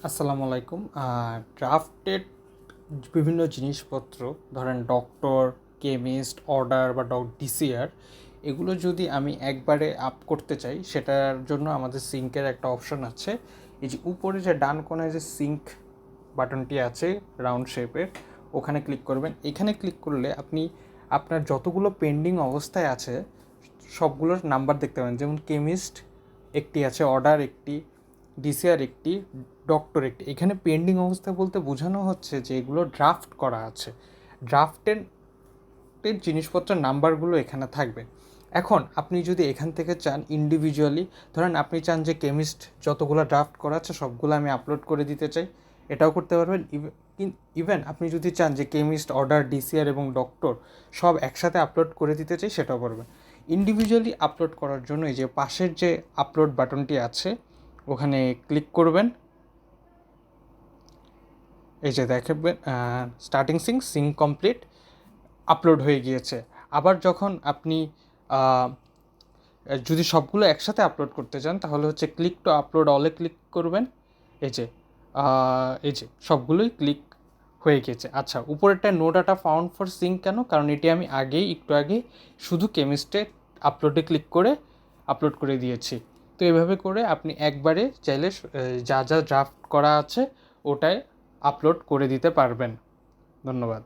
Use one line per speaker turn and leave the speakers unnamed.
আসসালামু আলাইকুম। ড্রাফটেড বিভিন্ন জিনিসপত্র, ধরেন ডক্টর, কেমিস্ট, অর্ডার বা ডিসিআর, এগুলো যদি আমি একবারে আপ করতে চাই, সেটার জন্য আমাদের সিঙ্কের একটা অপশন আছে। এই যে উপরে যে ডান কোণায় যে সিঙ্ক বাটনটি আছে রাউন্ড শেপের, ওখানে ক্লিক করবেন। এখানে ক্লিক করলে আপনি আপনার যতগুলো পেন্ডিং অবস্থায় আছে সবগুলোর নাম্বার দেখতে পাবেন। যেমন কেমিস্ট একটি আছে, অর্ডার একটি, ডিসিআর একটি, ডক্টর একটি। এখানে পেন্ডিং অবস্থা বলতে বোঝানো হচ্ছে যে এগুলো ড্রাফট করা আছে। ড্রাফটের জিনিসপত্রের নাম্বারগুলো এখানে থাকবে। এখন আপনি যদি এখান থেকে চান ইন্ডিভিজুয়ালি, ধরেন আপনি চান যে কেমিস্ট যতগুলো ড্রাফট করা আছে সবগুলো আমি আপলোড করে দিতে চাই, এটাও করতে পারবেন। ইভেন আপনি যদি চান যে কেমিস্ট, অর্ডার, ডিসিআর এবং ডক্টর সব একসাথে আপলোড করে দিতে চাই, সেটাও পারবেন। ইন্ডিভিজুয়ালি আপলোড করার জন্য এই যে পাশের যে আপলোড বাটনটি আছে ওখানে ক্লিক করবেন। এই যে দেখবেন স্টার্টিং সিঙ্ক কমপ্লিট, আপলোড হয়ে গিয়েছে। আবার যখন আপনি যদি সবগুলো একসাথে আপলোড করতে চান তাহলে হচ্ছে ক্লিক টু আপলোড অলে ক্লিক করবেন। এই যে সবগুলোই ক্লিক হয়ে গেছে। আচ্ছা, উপরেরটা no data found for sync কেন? কারণ এটি আমি একটু আগে শুধু কেমিস্ট্রে আপলোডে ক্লিক করে আপলোড করে দিয়েছি। তো এভাবে করে আপনি একবারে চাইলে যা যা ড্রাফট করা আছে ওটায় আপলোড করে দিতে পারবেন। ধন্যবাদ।